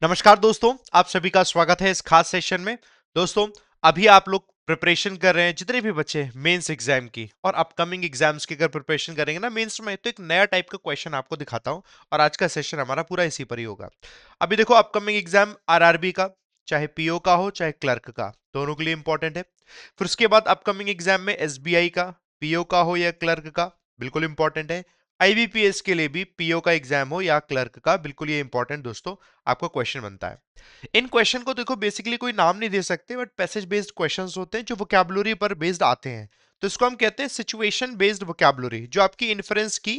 नमस्कार दोस्तों, आप सभी का स्वागत है इस खास सेशन में। दोस्तों, अभी आप लोग प्रिपरेशन कर रहे हैं, जितने भी बच्चे मेंस एग्जाम की और अपकमिंग एग्जाम्स की अगर प्रिपरेशन करेंगे ना मेंस में, तो एक नया टाइप का क्वेश्चन आपको दिखाता हूं और आज का सेशन हमारा पूरा इसी पर ही होगा। अभी देखो, अपकमिंग एग्जाम आरआरबी का, चाहे पीओ का हो चाहे क्लर्क का, दोनों के लिए इंपॉर्टेंट है। फिर उसके बाद अपकमिंग एग्जाम में एसबीआई का, पीओ का हो या क्लर्क का, बिल्कुल इंपॉर्टेंट है। आईबीपीएस के लिए भी पीओ का एग्जाम हो या क्लर्क का, बिल्कुल ये इंपॉर्टेंट दोस्तों आपका क्वेश्चन बनता है। इन क्वेश्चन को देखो, बेसिकली कोई नाम नहीं दे सकते, बट पैसेज बेस्ड क्वेश्चंस होते हैं जो वोकैबुलरी पर बेस्ड आते हैं। तो इसको हम कहते हैं सिचुएशन बेस्ड वोकैबुलरी, जो आपकी इन्फ्रेंस की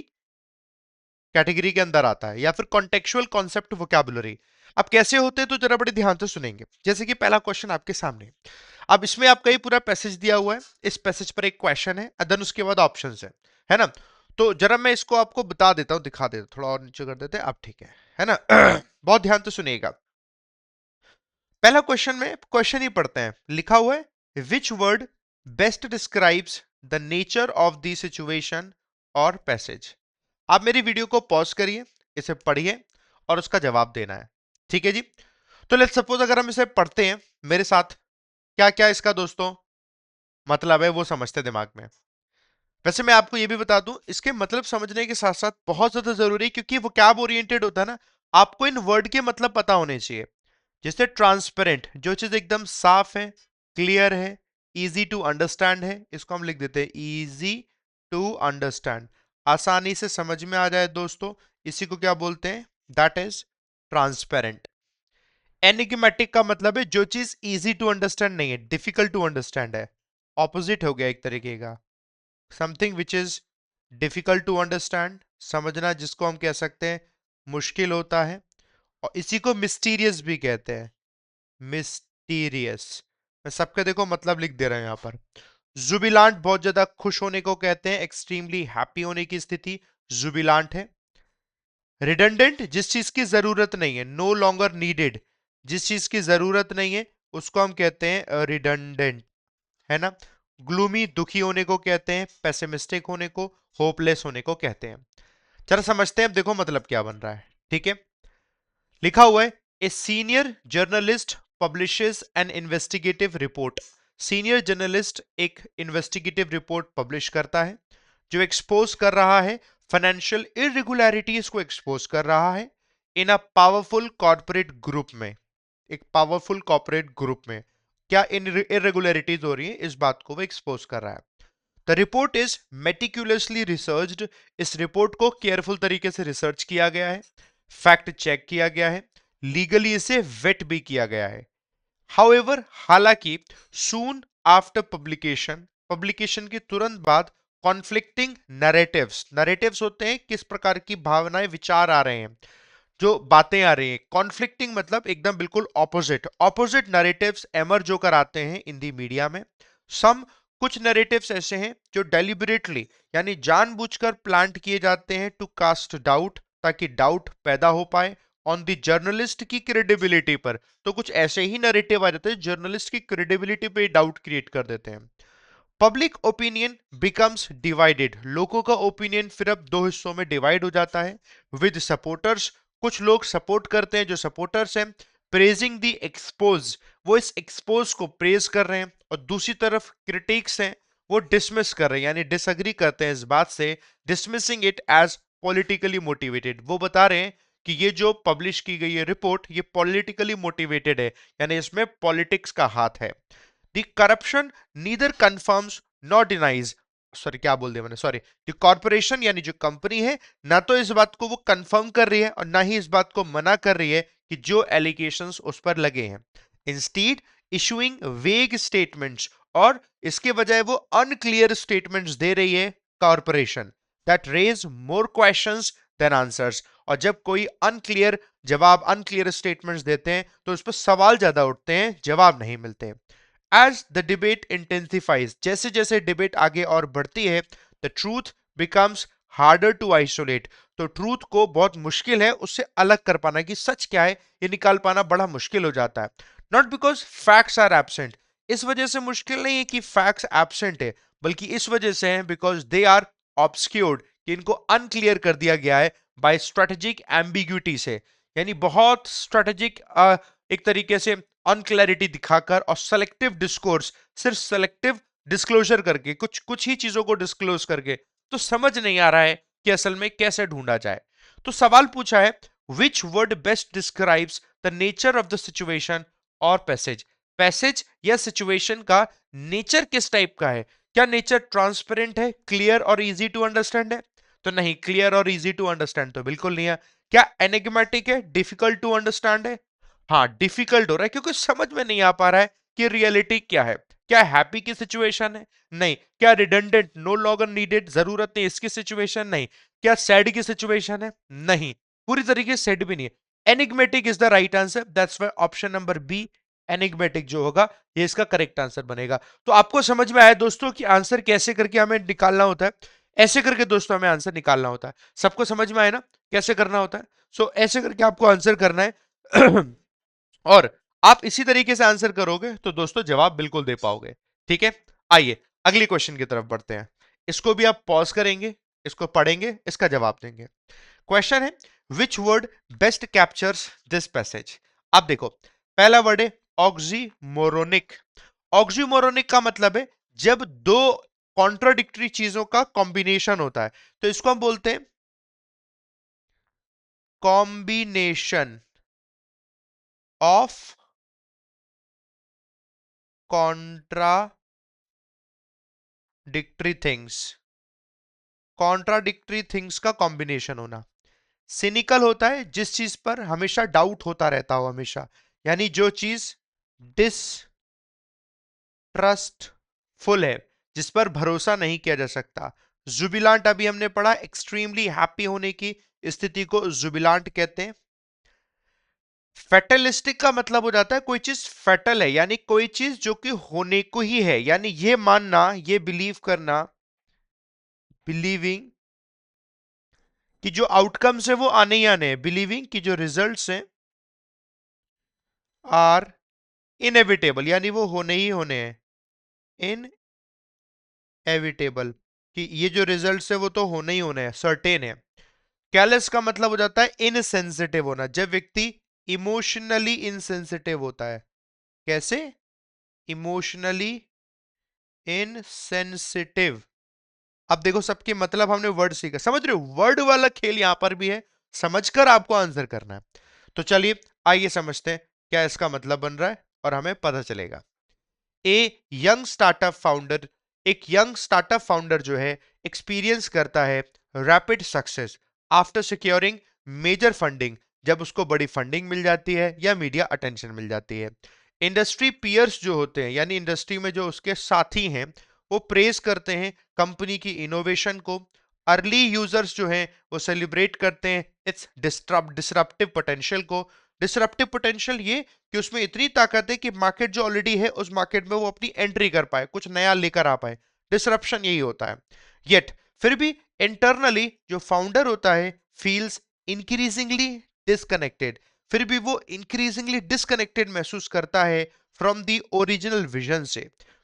कैटेगरी के अंदर आता है, या फिर कॉन्टेक्चुअल कॉन्सेप्ट वोकैबुलरी। अब कैसे होते हैं तो जरा बड़े ध्यान से सुनेंगे। जैसे कि पहला क्वेश्चन आपके सामने, अब इसमें आपका ये पूरा पैसेज दिया हुआ है, इस पैसेज पर एक क्वेश्चन है, देन उसके बाद ऑप्शंस है ना। तो जरा मैं इसको आपको बता देता हूँ, दिखा देता हूँ, थोड़ा और नीचे कर देते हैं, अब ठीक है ना। बहुत ध्यान से सुनिएगा। पहला क्वेश्चन में क्वेश्चन ही पढ़ते हैं। लिखा हुआ है, which word best describes the nature of the situation और पैसेज। आप मेरी वीडियो को पॉज करिए, इसे पढ़िए और उसका जवाब देना है। ठीक है जी। तो लेट्स सपोज अगर हम इसे पढ़ते हैं मेरे साथ, क्या क्या इसका दोस्तों मतलब है वो समझते हैं दिमाग में। वैसे मैं आपको ये भी बता दूं, इसके मतलब समझने के साथ साथ बहुत ज्यादा जरूरी है, क्योंकि वो कैब ओरिएंटेड होता है ना। आपको इन वर्ड के मतलब पता होने चाहिए। जैसे ट्रांसपेरेंट, जो चीज एकदम साफ है, क्लियर है, इजी टू अंडरस्टैंड है, इसको हम लिख देते हैं इजी टू अंडरस्टैंड। आसानी से समझ में आ जाए दोस्तों, इसी को क्या बोलते हैं, दैट इज ट्रांसपेरेंट। एनिग्मेटिक का मतलब है जो चीज इजी टू अंडरस्टैंड नहीं है, डिफिकल्ट टू अंडरस्टैंड है। ऑपोजिट हो गया एक तरीके का। Something which is difficult to understand, समझना जिसको हम कह सकते हैं मुश्किल होता है। और इसी को मिस्टीरियस भी कहते हैं, मिस्टीरियस। मैं सबके देखो मतलब लिख दे रहा हूं यहां पर। जुबिलांट, बहुत ज्यादा खुश होने को कहते हैं, एक्सट्रीमली हैप्पी होने की स्थिति जुबिलांट है। रिडंडेंट, जिस चीज की जरूरत नहीं है, नो लॉन्गर नीडेड, जिस चीज की जरूरत नहीं है उसको हम कहते हैं रिडंडेंट, है ना। ग्लूमी, दुखी होने को कहते हैं, पेसिमिस्टिक होने को, होपलेस होने को कहते हैं। चलो समझते हैं, अब देखो मतलब क्या बन रहा है। ठीक है, लिखा हुआ है, a senior journalist publishes an investigative report. Senior journalist एक इन्वेस्टिगेटिव रिपोर्ट पब्लिश करता है, जो एक्सपोज कर रहा है फाइनेंशियल इरेगुलरिटीज को, एक्सपोज कर रहा है इन अ पावरफुल कॉर्पोरेट ग्रुप में। एक पावरफुल कॉर्पोरेट ग्रुप में क्या इन इरेगुलरिटीज हो रही है, इस बात को वो एक्सपोज कर रहा है। The report is meticulously researched, इस रिपोर्ट को केयरफुल तरीके से रिसर्च किया गया है, फैक्ट चेक किया गया है, लीगली इसे वेट भी किया गया है। हाउएवर, हालांकि, सून आफ्टर पब्लिकेशन, पब्लिकेशन के तुरंत बाद, कॉन्फ्लिक्टिंग नैरेटिव्स, नैरेटिव्स होते हैं किस प्रकार की भावनाएं विचार आ रहे हैं, जो बातें आ रही हैं। कॉन्फ्लिक्टिंग मतलब एकदम बिल्कुल ऑपोजिट, ऑपोजिट नैरेटिव्स एमर्ज होकर आते हैं इन दी मीडिया में। सम, कुछ नैरेटिव्स ऐसे हैं जो डेलिबरेटली, यानी जानबूझकर प्लांट किए जाते हैं टू कास्ट डाउट, ताकि डाउट पैदा हो पाए ऑन द जर्नलिस्ट की क्रेडिबिलिटी पर। तो कुछ ऐसे ही नैरेटिव आ जाते हैं जर्नलिस्ट की क्रेडिबिलिटी पे डाउट क्रिएट कर देते हैं। पब्लिक ओपिनियन बिकम्स डिवाइडेड, लोगों का ओपिनियन फिर अब दो हिस्सों में डिवाइड हो जाता है। विद सपोर्टर्स, कुछ लोग सपोर्ट करते हैं, जो सपोर्टर्स हैं, प्रेजिंग द एक्सपोज, वो इस एक्सपोज को प्रेज कर रहे हैं, और दूसरी तरफ क्रिटिक्स हैं, वो डिसमिस कर रहे हैं, यानी डिसएग्री करते हैं इस बात से, dismissing it as politically motivated. वो बता रहे हैं कि ये जो पब्लिश की गई है रिपोर्ट, ये पॉलिटिकली मोटिवेटेड है, यानी इसमें पॉलिटिक्स का हाथ है। The corruption neither confirms not denies, sorry क्या बोल दिया मैंने, सॉरी। द कॉर्पोरेशन यानी जो कंपनी है, ना तो इस बात को वो कंफर्म कर रही है और ना ही इस बात को मना कर रही है कि जो एलिगेशंस उस पर लगे हैं। इंस्टीड इशूइंग वेग स्टेटमेंट्स, और इसके बजाय वो अनक्लियर स्टेटमेंट्स दे रही है corporation, that raise more questions than answers. और जब कोई अनक्लियर जवाब, अनक्लियर स्टेटमेंट्स देते हैं, तो उस पर सवाल ज्यादा उठते हैं, जवाब नहीं मिलते। एज द डिबेट इंटेंसिफाइज, जैसे जैसे डिबेट आगे और बढ़ती है, the truth becomes harder to isolate, तो ट्रूथ को बहुत मुश्किल है उससे अलग कर पाना, कि सच क्या है ये निकाल पाना बड़ा मुश्किल हो जाता है। Not because facts are absent, इस वजह से मुश्किल नहीं है कि फैक्ट्स एब्सेंट है, बल्कि इस वजह से है बिकॉज दे आर ऑब्सक्योर्ड, कि इनको अनक्लियर कर दिया गया है बाय स्ट्रेटेजिक एम्बिग्यूटी से, यानी बहुत स्ट्रेटेजिक, एक तरीके से अनक्लैरिटी दिखाकर और सेलेक्टिव डिस्कोर्स, सिर्फ सेलेक्टिव डिस्क्लोजर करके, कुछ कुछ ही चीजों को डिस्क्लोज करके, तो समझ नहीं आ रहा है कि असल में कैसे ढूंढा जाए। तो सवाल पूछा है, which word best describes the nature of the situation और पैसेज। पैसेज या सिचुएशन का नेचर किस टाइप का है? क्या नेचर ट्रांसपेरेंट है, क्लियर और इजी टू अंडरस्टैंड है? तो नहीं, क्लियर और इजी टू अंडरस्टैंड तो बिल्कुल नहीं है। क्या एनिग्मेटिक है, डिफिकल्ट टू अंडरस्टैंड है? हाँ, डिफिकल्ट हो रहा है क्योंकि समझ में नहीं आ पा रहा है कि रियलिटी क्या है। क्या हैप्पी की सिचुएशन है? नहीं। क्या रिडंडेंट, नो लॉन्गर नीडेड, जरूरत नहीं इसकी सिचुएशन? नहीं। क्या सैड की सिचुएशन है? नहीं, पूरी तरीके से सैड भी नहीं है। Enigmatic is the right answer, that's why option number B enigmatic जो होगा ये इसका करेक्ट आंसर बनेगा। तो आपको समझ में आया दोस्तों कि आंसर कैसे करके हमें निकालना होता है। ऐसे करके दोस्तों हमें आंसर निकालना होता है। सबको समझ में आया ना कैसे करना होता है? सो ऐसे करके आपको आंसर करना है और आप इसी तरीके से आंसर करोगे तो दोस्तों जवाब बिल्कुल दे पाओगे। ठीक है, आइए अगली क्वेश्चन की तरफ बढ़ते हैं। इसको भी आप पॉज करेंगे, इसको पढ़ेंगे, इसका जवाब देंगे। क्वेश्चन है, which word best captures this passage. आप देखो, पहला वर्ड है ऑक्सीमोरोनिक। ऑक्सीमोरोनिक का मतलब है जब दो कॉन्ट्राडिक्टरी चीजों का कॉम्बिनेशन होता है, तो इसको हम बोलते हैं combination of contradictory things. Contradictory things का कॉम्बिनेशन होना। सिनिकल होता है जिस चीज पर हमेशा डाउट होता रहता हो, हमेशा, यानी जो चीज डिसट्रस्टफुल है, जिस पर भरोसा नहीं किया जा सकता। जुबिलांट अभी हमने पढ़ा, एक्सट्रीमली हैप्पी होने की स्थिति को जुबिलांट कहते हैं। फेटलिस्टिक का मतलब हो जाता है कोई चीज फेटल है, यानी कोई चीज जो कि होने को ही है, यानी ये मानना, ये बिलीव करना, बिलीविंग कि जो आउटकम्स है वो आने ही आने हैं, बिलीविंग कि जो रिजल्ट्स हैं आर इनएविटेबल, यानी वो होने ही होने हैं। इनएविटेबल कि ये जो रिजल्ट्स है वो तो होने ही होने हैं, सर्टेन है। कैलस का मतलब हो जाता है इनसेंसिटिव होना, जब व्यक्ति इमोशनली इनसेंसिटिव होता है। कैसे? Emotionally insensitive. अब देखो सबके मतलब हमने वर्ड सीखा, समझ रहे हो? वर्ड वाला खेल यहां पर भी है, समझकर आपको आंसर करना है। तो चलिए आइए समझते हैं क्या इसका मतलब बन रहा है और हमें पता चलेगा। ए यंग स्टार्टअप फाउंडर, एक यंग स्टार्टअप फाउंडर जो है एक्सपीरियंस करता है rapid success after securing major funding, जब उसको बड़ी फंडिंग मिल जाती है या मीडिया अटेंशन मिल जाती है। इंडस्ट्री पीयर्स जो होते हैं, यानी इंडस्ट्री में जो उसके साथी हैं, वो प्रेज करते हैं कंपनी की इनोवेशन को। अर्ली यूजर्स जो हैं वो सेलिब्रेट करते हैं इट्स डिसरप्टिव पोटेंशियल को। डिसरप्टिव पोटेंशियल ये कि उसमें इतनी ताकत है कि मार्केट जो ऑलरेडी है उस मार्केट में वो अपनी एंट्री कर पाए, कुछ नया लेकर आ पाए। डिसरप्शन यही होता है। येट फिर भी इंटरनली जो फाउंडर होता है फील्स इंक्रीजिंगली डिसकनेक्टेड, फिर भी वो इंक्रीजिंगली डिसकनेक्टेड महसूस करता है फ्रॉम दी ओरिजिनल विजन से,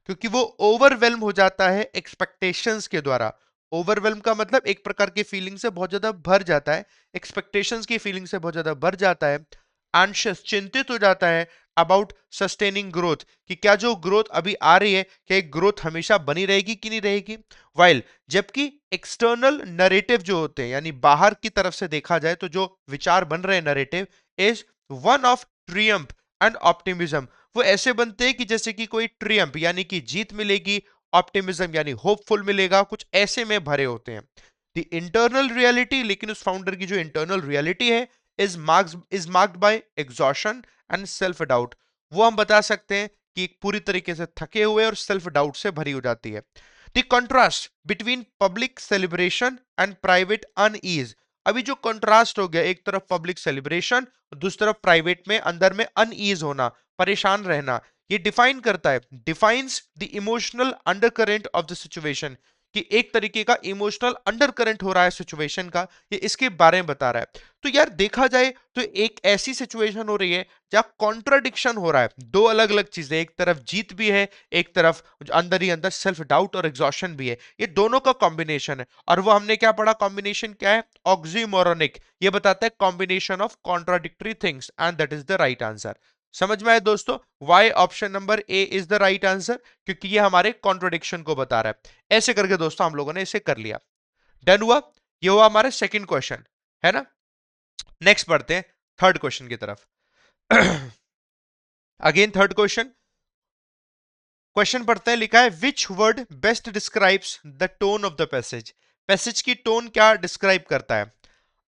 क्योंकि वो ओवरवेल्म हो जाता है एक्सपेक्टेशंस के द्वारा। ओवरवेल्म का मतलब एक प्रकार की फीलिंग से बहुत ज्यादा भर जाता है, एक्सपेक्टेशंस की फीलिंग से बहुत ज्यादा भर जाता है। एंशियस, चिंतित हो जाता है अबाउट सस्टेनिंग ग्रोथ, कि क्या जो ग्रोथ अभी आ रही है क्या एक ग्रोथ हमेशा बनी रहेगी कि नहीं रहेगी। वाइल जबकि एक्सटर्नल नरेटिव जो होते हैं, यानी बाहर की तरफ से देखा जाए तो जो विचार बन रहे हैं narrative is one of Triumph and optimism, वो ऐसे बनते हैं कि जैसे कि कोई ट्रियम्फ यानी कि जीत मिलेगी, ऑप्टिमिज्म यानी होपफुल मिलेगा, कुछ ऐसे में भरे होते हैं। द इंटरनल रियलिटी, लेकिन उस फाउंडर की जो इंटरनल रियलिटी है is marked by exhaustion and self doubt, वो हम बता सकते हैं कि पूरी तरीके से थके हुए और सेल्फ डाउट से भरी हो जाती है। The contrast between public celebration and private unease, अभी जो कंट्रास्ट हो गया, एक तरफ पब्लिक सेलिब्रेशन, दूसरी तरफ प्राइवेट में अंदर में अनईज होना, परेशान रहना, ये डिफाइन करता है, defines the emotional undercurrent of the situation, कि एक तरीके का इमोशनल अंडर करंट हो रहा है सिचुएशन का, ये इसके बारे में बता रहा है। तो यार देखा जाए तो एक ऐसी सिचुएशन हो रही है जहां कॉन्ट्राडिक्शन हो रहा है, दो अलग अलग चीजें, एक तरफ जीत भी है, एक तरफ अंदर ही अंदर सेल्फ डाउट और एग्जॉशन भी है, ये दोनों का कॉम्बिनेशन है। और वो हमने क्या पढ़ा, कॉम्बिनेशन क्या है, ऑक्सीमोरोनिक, ये बताता है combination of contradictory things, and that is the right answer. समझ में आए दोस्तों, Y option number A is the right answer, क्योंकि ये हमारे कॉन्ट्रोडिक्शन को बता रहा है। ऐसे करके दोस्तों हम लोगों ने इसे कर लिया, डन हुआ। ये हुआ हमारा सेकंड क्वेश्चन, है ना। नेक्स्ट बढ़ते हैं थर्ड क्वेश्चन की तरफ। अगेन थर्ड क्वेश्चन, क्वेश्चन पढ़ते हैं, लिखा है which word best describes the tone of the passage. Passage की टोन क्या डिस्क्राइब करता है।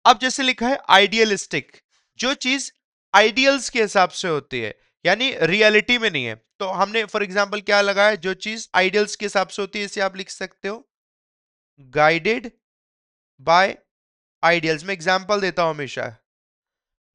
अब जैसे लिखा है आइडियलिस्टिक, जो चीज आइडियल्स के हिसाब से होती है, यानी रियलिटी में नहीं है, तो हमने फॉर एग्जांपल क्या लगाया है, जो चीज आइडियल्स के हिसाब से होती है इसे आप लिख सकते हो गाइडेड बाय आइडियल्स। मैं एग्जांपल देता हूं हमेशा,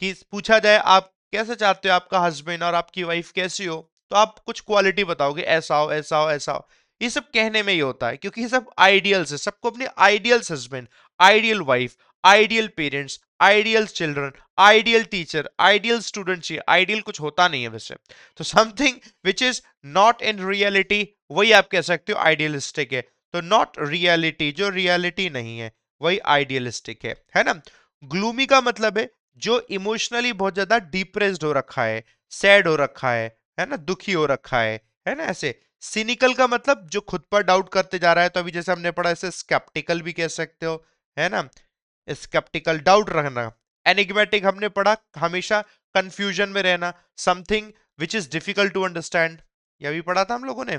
कि पूछा जाए आप कैसे चाहते हो आपका हस्बैंड और आपकी वाइफ कैसी हो, तो आप कुछ क्वालिटी बताओगे, ऐसा हो ऐसा हो ऐसा हो। ये सब कहने में ही होता है, क्योंकि ये सब आइडियल्स है, सबको अपने ideals husband, ideal wife, ideal parents, ideal children, ideal teacher, ideal student चाहिए। आइडियल कुछ होता नहीं है वैसे, तो something which is not in reality, वही आप कह सकते हो आइडियलिस्टिक है। तो नॉट रियलिटी, जो रियलिटी नहीं है वही आइडियलिस्टिक है ना। ग्लूमी का मतलब है जो इमोशनली बहुत ज्यादा डिप्रेस्ड हो रखा है, सैड हो रखा है ना, दुखी हो रखा है ना ऐसे। सिनिकल का मतलब जो खुद पर डाउट करते जा रहा है, तो अभी जैसे हमने पढ़ा ऐसे स्केप्टिकल भी कह सकते हो, है ना, स्केप्टिकल डाउट रखना। एनिग्मेटिक हमने पढ़ा हमेशा कंफ्यूजन में रहना, something which is difficult to understand, यह भी पढ़ा था हम लोगों ने,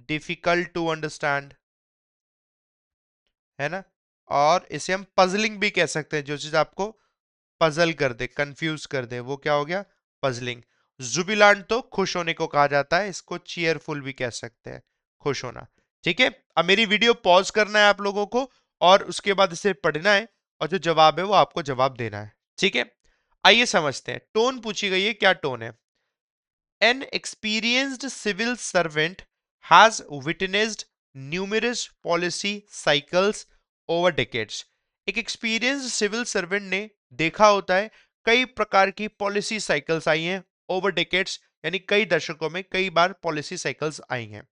डिफिकल्ट टू अंडरस्टैंड, है ना। और इसे हम पजलिंग भी कह सकते हैं, जो चीज आपको पजल कर दे, कंफ्यूज कर दे, वो क्या हो गया, पजलिंग। जुबिलांट तो खुश होने को कहा जाता है, इसको चीयरफुल भी कह सकते हैं, खुश होना। ठीक है, अब मेरी वीडियो पॉज करना है आप लोगों को, और उसके बाद इसे पढ़ना है, और जो जवाब है वो आपको जवाब देना है, ठीक है। आइए समझते हैं, टोन पूछी गई है, क्या टोन है। An experienced civil servant has witnessed numerous policy cycles over decades. एक एक्सपीरियंस सिविल सर्वेंट ने देखा होता है कई प्रकार की पॉलिसी साइकिल्स आई हैं ओवर डेकेड्स, यानी कई दशकों में कई बार पॉलिसी साइकिल्स आई हैं।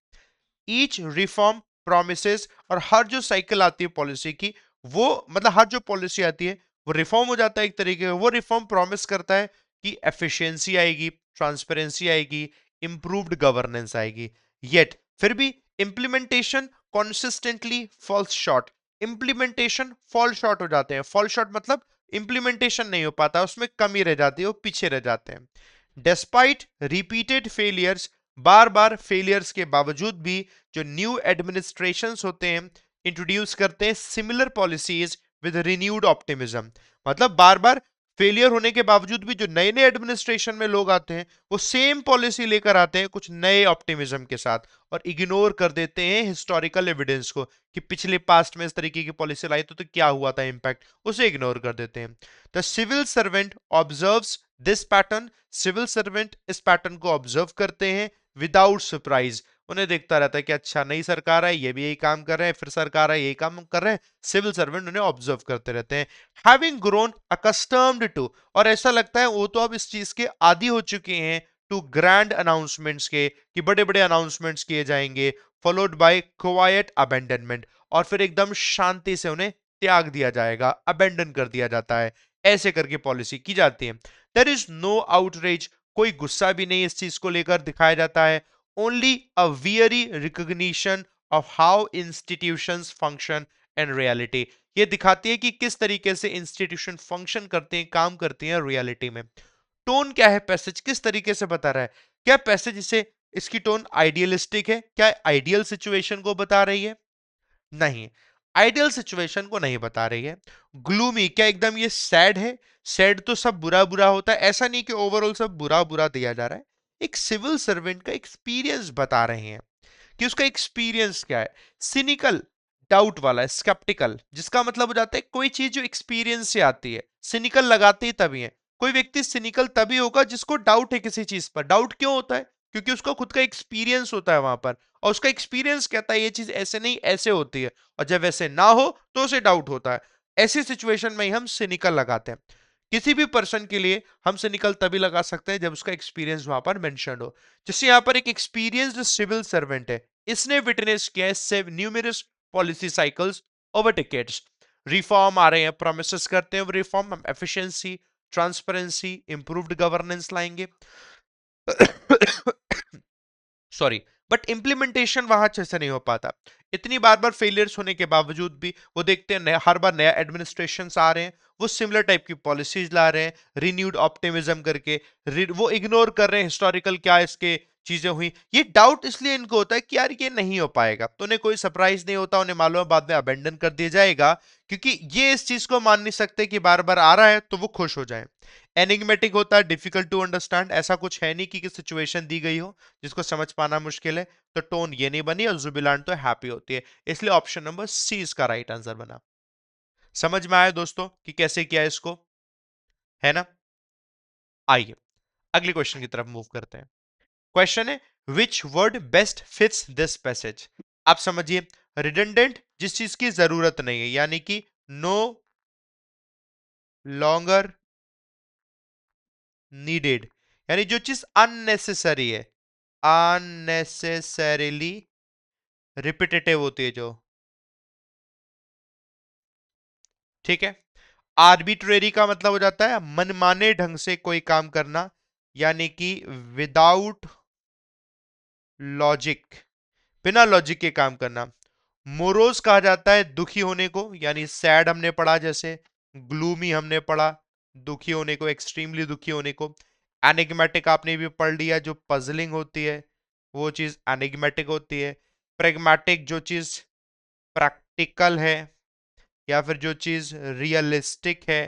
ईच रिफॉर्म प्रोमिसेस, और हर जो साइकिल आती है पॉलिसी की, वो मतलब हर जो पॉलिसी आती है वो रिफॉर्म हो जाता है एक तरीके का। वो रिफॉर्म प्रॉमिस करता है कि एफिशिएंसी आएगी, ट्रांसपेरेंसी आएगी, इंप्रूव्ड गवर्नेंस आएगी, येट फिर भी implementation consistently falls short. Implementation fall short हो जाते हैं, फॉल शॉर्ट मतलब इंप्लीमेंटेशन नहीं हो पाता, उसमें कमी रह जाती है, वो पीछे रह जाते हैं। डिस्पाइट रिपीटेड फेलियर्स, बार बार फेलियर्स के बावजूद भी जो न्यू एडमिनिस्ट्रेशंस होते हैं इंट्रोड्यूस करते हैं similar policies with renewed optimism. मतलब बार बार फेलियर होने के बावजूद भी जो नए नए एडमिनिस्ट्रेशन में लोग आते हैं वो सेम पॉलिसी लेकर आते हैं कुछ नए ऑप्टिमिज्म के साथ, और इग्नोर कर देते हैं हिस्टोरिकल एविडेंस को, कि पिछले पास्ट में इस तरीके की पॉलिसी लाई तो क्या हुआ था इम्पैक्ट, उसे इग्नोर कर देते हैं। The civil servant observes this pattern, civil servant इस पैटर्न को ऑब्जर्व करते हैं विदाउट सरप्राइज। उन्हें देखता रहता है कि अच्छा नई सरकार है, ये भी यही काम कर रहे हैं, फिर सरकार है यही काम कर रहे हैं, सिविल सर्वेंट उन्हें ऑब्जर्व करते रहते हैं। हैविंग ग्रोन अकस्टम्ड टू, और ऐसा लगता है वो तो अब इस चीज के आदी हो चुके हैं, टू ग्रैंड अनाउंसमेंट्स के, कि बड़े बड़े अनाउंसमेंट्स किए जाएंगे, फॉलोड बाय क्वाइट अबेंडनमेंट, और फिर एकदम शांति से उन्हें त्याग दिया जाएगा, अबेंडन कर दिया जाता है, ऐसे करके पॉलिसी की जाती है। देयर इज नो आउटरीच, कोई गुस्सा भी नहीं इस चीज को लेकर दिखाया जाता है। Only a weary recognition of how institutions function and reality, ये दिखाती है कि किस तरीके से इंस्टीट्यूशन फंक्शन करते हैं, काम करती हैं रियलिटी में। टोन क्या है, पैसेज किस तरीके से बता रहा है, क्या पैसेज इसे, इसकी टोन आइडियलिस्टिक है, क्या आइडियल सिचुएशन को बता रही है, नहीं, आइडियल सिचुएशन को नहीं बता रही है। ग्लूमी, क्या एकदम ये सैड है, सैड तो सब बुरा बुरा होता है, ऐसा नहीं कि ओवरऑल सब बुरा बुरा दिया जा रहा है। एक सिविल सर्वेंट का एक्सपीरियंस बता रहे हैं कि उसका एक्सपीरियंस क्या है। सिनिकल, डाउट वाला है, स्केप्टिकल, जिसका मतलब हो जाता है कोई चीज जो एक्सपीरियंस से आती है, सिनिकल लगाते ही तभी है। कोई व्यक्ति सिनिकल तभी होगा जिसको डाउट है किसी चीज पर। डाउट क्यों होता है, क्योंकि उसका खुद का एक्सपीरियंस होता है वहां पर, और उसका एक्सपीरियंस कहता है ये चीज ऐसे नहीं ऐसे होती है, और जब वैसे ना हो तो उसे डाउट होता है। ऐसी सिचुएशन में ही हम सिनिकल लगाते हैं। किसी भी पर्सन के लिए हम सिनिकल तभी लगा सकते हैं जब उसका एक्सपीरियंस वहां पर मेंशन हो। जैसे यहाँ पर एक एक्सपीरियंस्ड सिविल सर्वेंट है, इसने विटनेस किया है numerous policy cycles over decades. Reform आ रहे हैं, प्रोमिस करते हैं, वो रिफॉर्म हम एफिशिएंसी, ट्रांसपेरेंसी, इंप्रूव्ड गवर्नेंस लाएंगे। सॉरी, बट इंप्लीमेंटेशन वहां अच्छे से नहीं हो पाता। इतनी बार बार फेलियर्स होने के बावजूद भी वो देखते हैं हर बार नया एडमिनिस्ट्रेशन आ रहे हैं, वो सिमिलर टाइप की पॉलिसीज ला रहे हैं रिन्यूड ऑप्टिमिज्म करके। वो इग्नोर कर रहे हैं हिस्टोरिकल क्या इसके चीजें हुई। ये डाउट इसलिए इनको होता है कि यार ये नहीं हो पाएगा, तो उन्हें कोई सरप्राइज नहीं होता, उन्हें मालूम है बाद में अबेंडन कर दिया जाएगा, क्योंकि ये इस चीज को मान नहीं सकते कि बार बार आ रहा है तो वो खुश हो जाए। एनिग्मेटिक होता है, डिफिकल्ट टू अंडरस्टैंड, ऐसा कुछ है नहीं कि सिचुएशन दी गई हो जिसको समझ पाना मुश्किल है, तो टोन ये नहीं बनी, और जुबिलांट तो हैप्पी होती है। इसलिए ऑप्शन नंबर सी इसका राइट आंसर बना। समझ में आया दोस्तों कि कैसे किया इसको, है ना? आइए अगले क्वेश्चन की तरफ मूव करते हैं। क्वेश्चन है which word best fits this passage. आप समझिए, रिडंडेंट जिस चीज की जरूरत नहीं है, यानी कि नो लॉन्गर नीडेड, यानी जो चीज अननेसेसरी है, अननेसेसरीली रिपीटेटिव होती है जो, ठीक है। आर्बिट्रेरी का मतलब हो जाता है मनमाने ढंग से कोई काम करना, यानी कि विदाउट लॉजिक, बिना लॉजिक के काम करना। मोरोज कहा जाता है दुखी होने को, यानी सैड हमने पढ़ा, जैसे ग्लूमी हमने पढ़ा, दुखी होने को, एक्सट्रीमली दुखी होने को। एनिग्मेटिक आपने भी पढ़ लिया, जो पजलिंग होती है वो चीज एनिग्मेटिक होती है। प्रेग्मेटिक जो चीज प्रैक्टिकल है, या फिर जो चीज रियलिस्टिक है।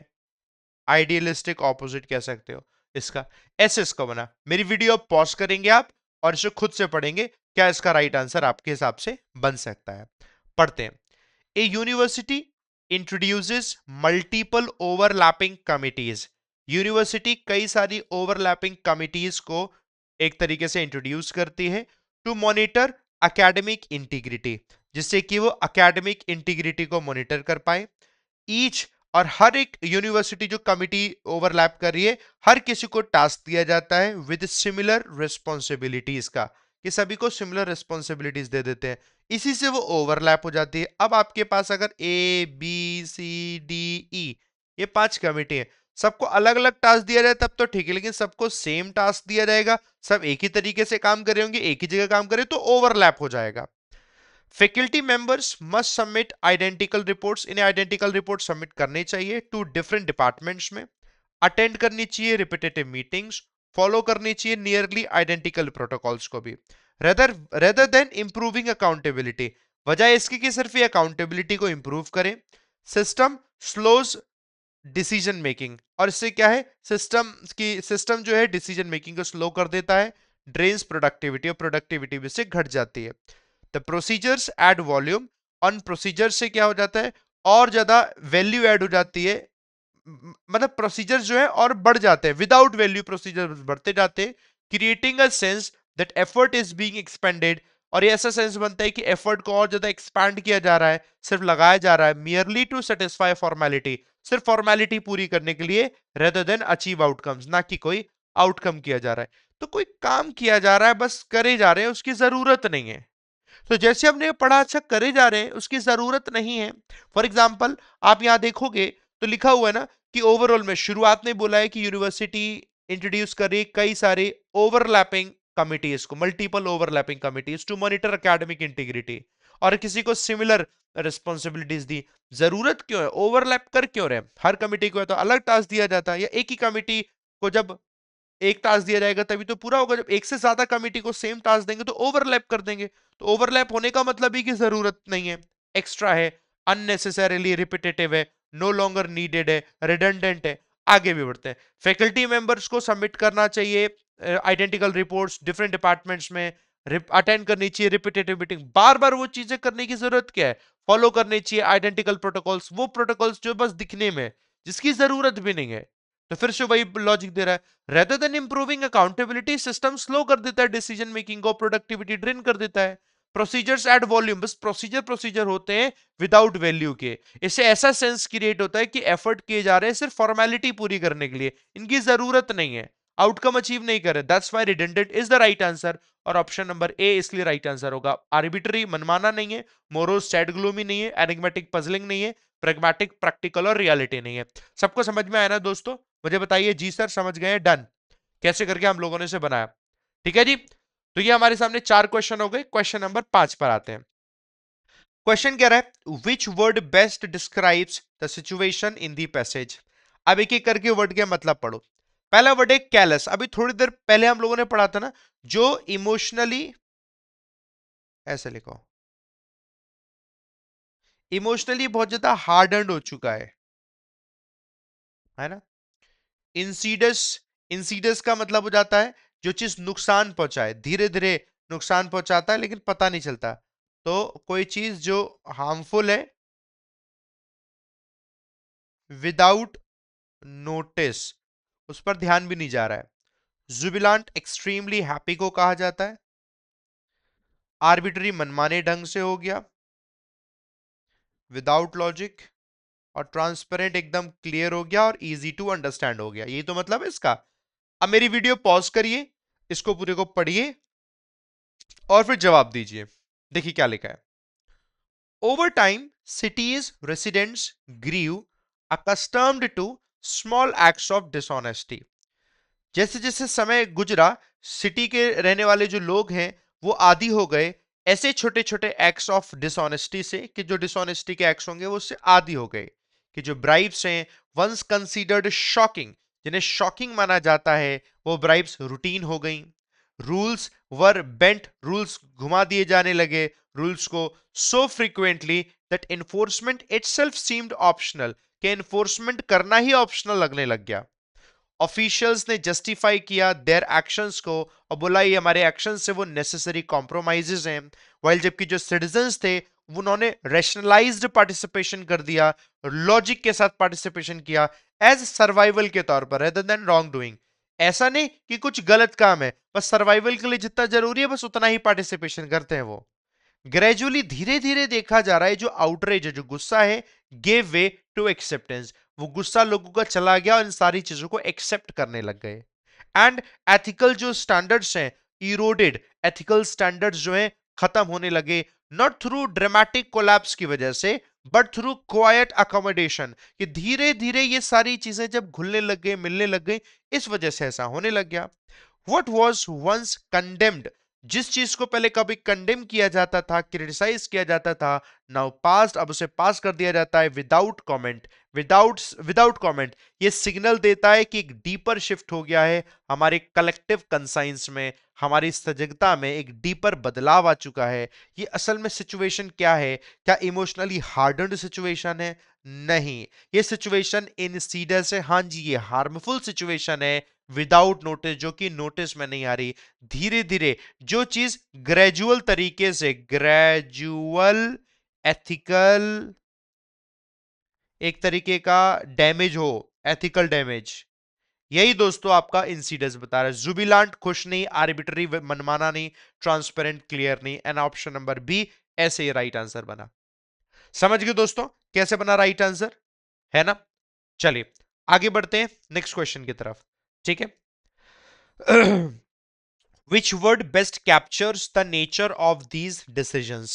आइडियलिस्टिक ऑपोजिट कह सकते हो इसका। ऐसे इसका बना। मेरी वीडियो अब पॉज करेंगे आप, और इसे खुद से पढ़ेंगे, क्या इसका राइट आंसर आपके हिसाब से बन सकता है। पढ़ते हैं। A university introduces multiple overlapping committees. University कई सारी ओवरलैपिंग कमिटीज को एक तरीके से इंट्रोड्यूस करती है टू मॉनिटर एकेडमिक इंटीग्रिटी, जिससे कि वो एकेडमिक इंटीग्रिटी को मॉनिटर कर पाए। ईच, और हर एक यूनिवर्सिटी जो कमिटी ओवरलैप कर रही है, हर किसी को टास्क दिया जाता है विद सिमिलर रिस्पॉन्सिबिलिटीज का, कि सभी को सिमिलर रिस्पॉन्सिबिलिटीज दे देते हैं, इसी से वो ओवरलैप हो जाती है। अब आपके पास अगर A B C D E, ये 5 कमिटी है, सबको अलग अलग टास्क दिया जाए तब तो ठीक है, लेकिन सबको सेम टास्क दिया जाएगा, सब एक ही तरीके से काम कर रहे होंगे, एक ही जगह काम कर रहे, तो ओवरलैप हो जाएगा। Faculty members must submit identical reports, इन्हें आइडेंटिकल रिपोर्ट सबमिट करनी चाहिए टू डिफरेंट डिपार्टमेंट्स में। अटेंड करनी चाहिए रिपीटेटिव मीटिंग्स, फॉलो करनी चाहिए नियरली आइडेंटिकल प्रोटोकॉल्स को भी। Rather rather than improving accountability, वजह इसकी कि सिर्फ ये अकाउंटेबिलिटी को इंप्रूव करें। सिस्टम स्लोज डिसीजन मेकिंग, और इससे क्या है, सिस्टम जो है डिसीजन मेकिंग को स्लो कर देता है। ड्रेन्स प्रोडक्टिविटी, और प्रोडक्टिविटी भी से घट जाती है। The procedures add volume, on procedure से क्या हो जाता है, और ज्यादा वैल्यू ऐड हो जाती है, मतलब प्रोसीजर जो है और बढ़ जाते हैं, विदाउट वैल्यू प्रोसीजर बढ़ते जाते हैं, creating a sense that effort is being expanded, और ये ऐसा सेंस बनता है कि एफर्ट को और ज्यादा एक्सपैंड किया जा रहा है, सिर्फ लगाया जा रहा है, मियरली टू सेटिस्फाई फॉर्मेलिटी, सिर्फ फॉर्मेलिटी पूरी करने के लिए, रेदर देन अचीव आउटकम्स, ना कि कोई आउटकम किया जा रहा है। तो कोई काम किया जा रहा है, बस करे जा रहे हैं, उसकी जरूरत नहीं है। तो जैसे हमने पढ़ा, अच्छा करे जा रहे हैं, उसकी जरूरत नहीं है। फॉर एग्जाम्पल आप यहां देखोगे तो लिखा हुआ है ना कि ओवरऑल में शुरुआत में बोला है कि यूनिवर्सिटी इंट्रोड्यूस करे कई सारे ओवरलैपिंग कमिटीज को, multiple overlapping committees to monitor academic integrity, और किसी को सिमिलर रिस्पॉन्सिबिलिटीज दी। जरूरत क्यों है, ओवरलैप कर क्यों रहे, हर कमिटी को है तो अलग टास्क दिया जाता है, या एक ही कमिटी को जब एक टास्क दिया जाएगा तभी तो पूरा होगा, जब एक से ज्यादा कमिटी को सेम टास्क देंगे तो ओवरलैप कर देंगे। तो ओवरलैप होने का मतलब ही कि जरूरत नहीं है, एक्स्ट्रा है, अननेसेसरीली रिपीटेटिव है, नो लॉन्गर नीडेड है, रिडंडेंट है। आगे भी बढ़ते हैं। फैकल्टी मेंबर्स को सबमिट करना चाहिए आइडेंटिकल रिपोर्ट्स डिफरेंट डिपार्टमेंट्स में, अटेंड करनी चाहिए रिपीटेटिव मीटिंग, बार बार वो चीजें करने की जरूरत क्या है, फॉलो करनी चाहिए आइडेंटिकल प्रोटोकॉल्स, वो प्रोटोकॉल्स जो बस दिखने में, जिसकी जरूरत भी नहीं है। तो फिर से वही लॉजिक दे रहा है, rather than improving accountability system slow कर देता है डिसीजन मेकिंग को, प्रोडक्टिविटी ड्रेन कर देता है। प्रोसीजर्स एड वॉल्यूम, बस प्रोसीजर प्रोसीजर होते हैं विदाउट वैल्यू के। इससे ऐसा सेंस क्रिएट होता है कि एफर्ट किए जा रहे हैं सिर्फ फॉर्मेलिटी पूरी करने के लिए, इनकी जरूरत नहीं है, आउटकम अचीव नहीं करे। That's why redundant is the right answer, और ऑप्शन नंबर ए इसलिए राइट आंसर होगा। आर्बिट्री मनमाना नहीं है, मोरोस सैड ग्लूमी नहीं है, एनिग्मेटिक पजलिंग नहीं है, प्रैग्मेटिक प्रैक्टिकल और रियलिटी नहीं है। सबको समझ में आया ना दोस्तों? मुझे बताइए, जी सर समझ गए, डन। कैसे करके हम लोगों ने इसे बनाया, ठीक है जी। तो ये हमारे सामने 4 क्वेश्चन हो गए। क्वेश्चन नंबर 5 पर आते हैं। क्वेश्चन कह रहा है which word best describes the situation in the passage. अब एक एक करके वर्ड के मतलब पढ़ो। पहला वर्ड है कैलस। अभी थोड़ी देर पहले हम लोगों ने पढ़ा था ना, जो इमोशनली, ऐसे लिखो, इमोशनली बहुत ज्यादा हार्डन्ड हो चुका है ना। इंसीडस, इंसीडस का मतलब हो जाता है जो चीज नुकसान पहुंचाए, धीरे धीरे नुकसान पहुंचाता है लेकिन पता नहीं चलता। तो कोई चीज जो हार्मफुल है विदाउट नोटिस, उस पर ध्यान भी नहीं जा रहा है। जुबिलांट एक्सट्रीमली हैप्पी को कहा जाता है। आर्बिट्री मनमाने ढंग से हो गया, विदाउट लॉजिक। और ट्रांसपेरेंट एकदम क्लियर हो गया, और इजी टू अंडरस्टैंड हो गया। यही तो मतलब है इसका। अब मेरी वीडियो पॉज करिए, इसको पूरे को पढ़िए और फिर जवाब दीजिए। देखिए क्या लिखा है। Over time cities residents grew accustomed to small acts of dishonesty। जैसे जैसे समय गुजरा, सिटी के रहने वाले जो लोग हैं वो आदी हो गए ऐसे छोटे छोटे एक्ट्स ऑफ डिसऑनेस्टी से, कि जो डिसऑनेस्टी के एक्ट्स होंगे वो उससे आदी हो गए। कि जो ब्राइब्स हैं वंस कंसीडर्ड शॉकिंग, जिन्हें शॉकिंग माना जाता है, वो ब्राइब्स रूटीन हो गई। रूल्स वर बेंट, रूल्स घुमा दिए जाने लगे रूल्स को, so frequently that enforcement itself seemed optional, कि एनफोर्समेंट करना ही ऑप्शनल लगने लग गया। ऑफिशियल्स ने जस्टिफाई किया देयर एक्शंस को, और बोला ये हमारे एक्शंस से वो नेसेसरी कॉम्प्रोमाइजेस हैं। वाइल जबकि जो सिटीजंस थे उन्होंने रैशनलाइज्ड पार्टिसिपेशन कर दिया, लॉजिक के साथ पार्टिसिपेशन किया एज सर्वाइवल के तौर पर, रेदर देन रॉन्ग डूइंग। ऐसा नहीं कि कुछ गलत काम है, बस सर्वाइवल के लिए जितना जरूरी है बस उतना ही पार्टिसिपेशन करते हैं वो। ग्रेजुअली धीरे धीरे देखा जा रहा है जो आउटरेज है, जो गुस्सा है, गेव वे टू एक्सेप्टेंस, वो गुस्सा लोगों का चला गया और इन सारी चीजों को एक्सेप्ट करने लग गए। एंड एथिकल जो स्टैंडर्ड्स हैं इरोडेड, एथिकल स्टैंडर्ड्स जो हैं खत्म होने लगे, नॉट थ्रू ड्रामेटिक कोलैप्स की वजह से बट थ्रू क्वाइट अकोमोडेशन, कि धीरे धीरे ये सारी चीजें जब घुलने लग गई, मिलने लग गई, इस वजह से ऐसा होने लग गया। What was once condemned, जिस चीज को पहले कभी कंडेम किया जाता था, क्रिटिसाइज किया जाता था, नाउ पास्ट, अब उसे पास कर दिया जाता है विदाउट कमेंट। विदाउट कमेंट ये सिग्नल देता है कि एक डीपर शिफ्ट हो गया है हमारे कलेक्टिव कंसाइंस में, हमारी सजगता में एक डीपर बदलाव आ चुका है। ये असल में सिचुएशन क्या है? क्या इमोशनली हार्डन्ड सिचुएशन है? नहीं, ये सिचुएशन इनसीडस है। हाँ जी, ये हार्मफुल सिचुएशन है विदाउट नोटिस, जो कि नोटिस में नहीं आ रही। धीरे धीरे जो चीज ग्रेजुअल तरीके से, ग्रेजुअल एथिकल, एक तरीके का डैमेज हो, एथिकल डैमेज, यही दोस्तों आपका इंसिडेंस बता रहा है। जुबिलांट खुश नहीं, आर्बिट्री मनमाना नहीं, ट्रांसपेरेंट क्लियर नहीं, एंड ऑप्शन नंबर बी ऐसे ही राइट आंसर बना। समझ गए दोस्तों कैसे बना राइट आंसर, है ना? चलिए आगे बढ़ते हैं नेक्स्ट क्वेश्चन की तरफ, ठीक है। Which word best captures the nature of these decisions?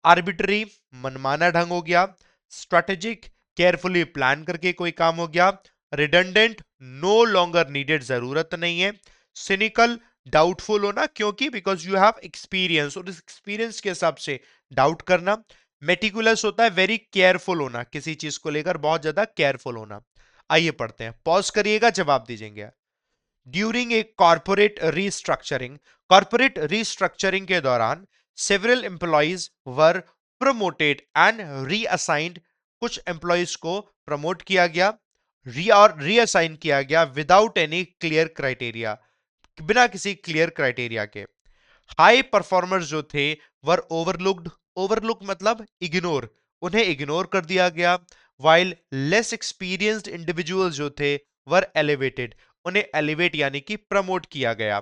Arbitrary, मनमाना ढंग हो गया। Strategic, carefully प्लान करके कोई काम हो गया। Redundant, no longer needed, जरूरत नहीं है। Cynical, डाउटफुल होना, क्योंकि बिकॉज यू हैव एक्सपीरियंस, और इस एक्सपीरियंस के हिसाब से डाउट करना। मेटिकुलस होता है वेरी केयरफुल होना, किसी चीज को लेकर बहुत ज्यादा केयरफुल होना। आइए पढ़ते हैं, पॉज करिएगा, जवाब दीजिएगा। ड्यूरिंग ए कॉर्पोरेट रीस्ट्रक्चरिंग के दौरान several employees were promoted and reassigned, कुछ एम्प्लॉइज को प्रमोट किया गया और रीअसाइन किया गया विदाउट एनी क्लियर क्राइटेरिया, बिना किसी क्लियर क्राइटेरिया के। हाई परफॉर्मर्स जो थे वर ओवरलुक्ड, ओवरलुक मतलब इग्नोर, उन्हें इग्नोर कर दिया गया। वाइल लेस एक्सपीरियंस्ड इंडिविजुअल जो थे वर एलिवेटेड, उन्हें एलिवेट यानी कि प्रमोट किया गया।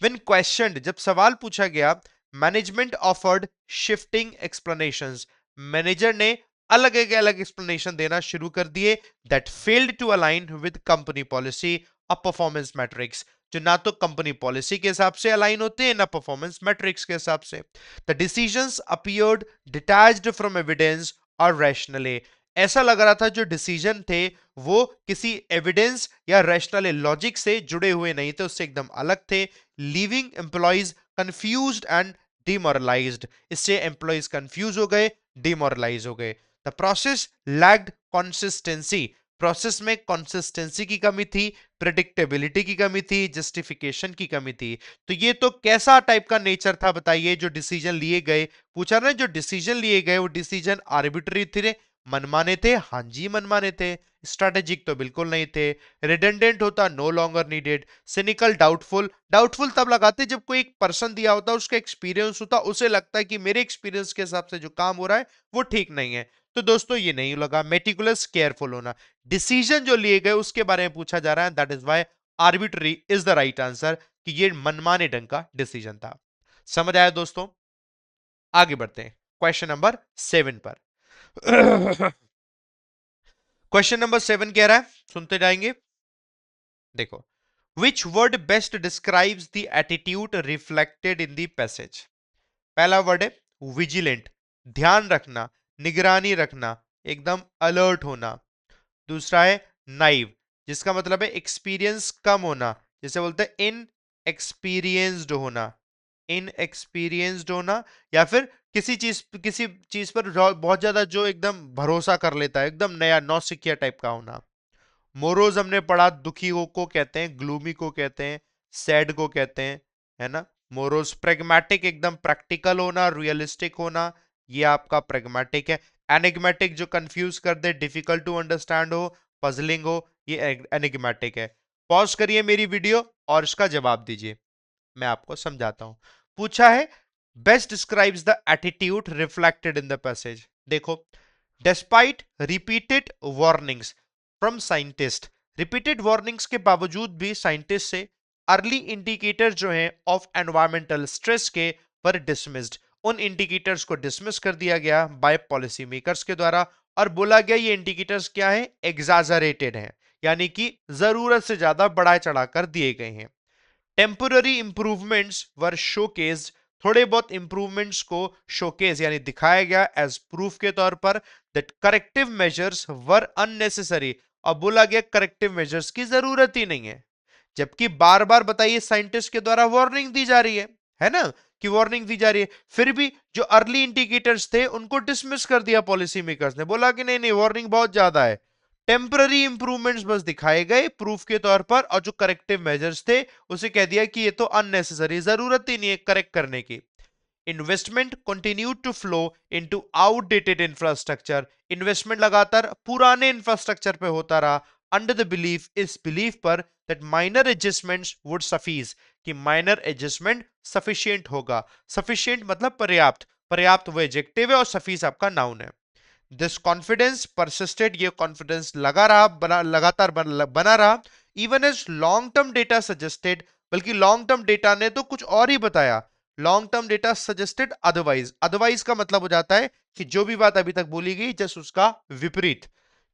व्हेन क्वेश्चनड, जब सवाल पूछा गया, management offered shifting explanations, manager ने अलग अलग एक्सप्लेनेशन देना शुरू कर दिए, that failed to align with company policy और परफॉर्मेंस मैट्रिक्स, जो ना तो कंपनी पॉलिसी के हिसाब से अलाइन होते हैं ना परफॉर्मेंस मैट्रिक्स के हिसाब से। The decisions appeared detached from evidence और रैशनली, ऐसा लग रहा था जो डिसीजन थे वो किसी एविडेंस या रैशनल लॉजिक से जुड़े हुए नहीं थे, उससे एकदम अलग थे। लीविंग एम्प्लॉइज कंफ्यूज्ड एंड डिमोरलाइज्ड, इससे एम्प्लॉइज कंफ्यूज हो गए, डिमोरलाइज हो गए। The process lagged consistency, process में कंसिस्टेंसी की कमी थी, प्रिडिक्टेबिलिटी की कमी थी, जस्टिफिकेशन की कमी थी। तो ये तो कैसा टाइप का नेचर था बताइए जो डिसीजन लिए गए, पूछा ना जो डिसीजन लिए गए वो डिसीजन आर्बिट्री थे, मनमाने थे, हाँ जी मनमाने थे, स्ट्रेटेजिक तो बिल्कुल नहीं थे, रिडंडेंट होता, no longer needed, cynical, doubtful, doubtful तब लगाते जब कोई एक पर्सन दिया होता उसका एक्सपीरियंस होता, उसे लगता है कि मेरे एक्सपीरियंस के हिसाब से जो काम हो रहा है वो ठीक नहीं है। तो दोस्तों ये नहीं लगा। मेटिकुलस, केयरफुल होना, डिसीजन जो लिए गए उसके बारे में पूछा जा रहा है, that is why arbitrary is the right answer, कि ये मनमाने ढंग का डिसीजन था। समझ आया दोस्तों? आगे बढ़ते हैं क्वेश्चन नंबर 7 पर। क्वेश्चन नंबर 7 कह रहा है, सुनते जाएंगे। देखो, which word best describes the attitude reflected in the passage. पहला वर्ड है विजिलेंट, ध्यान रखना, निगरानी रखना, एकदम अलर्ट होना। दूसरा है नाइव, जिसका मतलब है एक्सपीरियंस कम होना, जैसे बोलते हैं इन एक्सपीरियंस्ड होना, इन एक्सपीरियंस्ड होना, या फिर किसी चीज पर बहुत ज्यादा जो एकदम भरोसा कर लेता है, एकदम नया नौसिखिया टाइप का होना। मोरोज हमने पढ़ा, दुखी को कहते हैं, ग्लूमी को कहते हैं, सैड को कहते हैं, है ना। मोरोज प्रेगमेटिक, एकदम प्रैक्टिकल होना, रियलिस्टिक होना, ये आपका प्रेगमेटिक है। एनिग्मेटिक, जो कंफ्यूज कर दे, डिफिकल्ट टू अंडरस्टैंड हो, पजलिंग हो, ये एनिग्मेटिक है। पॉज करिए मेरी वीडियो और इसका जवाब दीजिए, मैं आपको समझाता हूं। पूछा है best describes the attitude reflected in the passage. देखो, despite repeated warnings from scientist, repeated warnings के बावजूद भी साइंटिस्ट से अर्ली इंडिकेटर जो है ऑफ एनवायरमेंटल स्ट्रेस के पर डिसमिस्ड, उन इंडिकेटर्स को डिसमिस कर दिया गया बाय पॉलिसी मेकर्स के द्वारा, और बोला गया ये इंडिकेटर्स क्या है, एग्जाजरेटेड हैं, यानी कि जरूरत से ज्यादा बढ़ा चढ़ाकर दिए गए हैं। टेम्पोररी इंप्रूवमेंट्स वर शोकेस्ड, थोड़े बहुत इंप्रूवमेंट्स को शोकेस यानी दिखाया गया एज प्रूफ के तौर पर, that corrective measures were unnecessary, और बोला गया करेक्टिव मेजर्स की जरूरत ही नहीं है। जबकि बार बार बताइए साइंटिस्ट के द्वारा वार्निंग दी जा रही है ना, कि वार्निंग दी जा रही है, फिर भी जो अर्ली इंडिकेटर्स थे उनको डिसमिस कर दिया पॉलिसी मेकर्स ने, बोला कि नहीं नहीं वार्निंग बहुत ज्यादा है। टेम्पररी इंप्रूवमेंट्स बस दिखाए गए प्रूफ के तौर पर, और जो करेक्टिव मेजर्स थे उसे कह दिया कि ये तो अननेसेसरी, जरूरत ही नहीं है करेक्ट करने की। Investment continue to flow into outdated infrastructure, investment लगातार पुराने इंफ्रास्ट्रक्चर पे होता रहा, अंडर द बिलीफ, इस बिलीफ पर, that minor adjustments would suffice, कि माइनर एडजस्टमेंट सफिशिएंट होगा। सफिशिएंट मतलब पर्याप्त, पर्याप्त वो एडजेक्टिव है और सफीस आपका नाउन है। दिस कॉन्फिडेंस परसिस्टेड, ये कॉन्फिडेंस लगा रहा, लगातार बना रहा, even as long term data suggested, बल्कि लॉन्ग टर्म डेटा ने तो कुछ और ही बताया, long term data suggested otherwise, otherwise का मतलब हो जाता है कि जो भी बात अभी तक बोली गई जस्ट उसका विपरीत।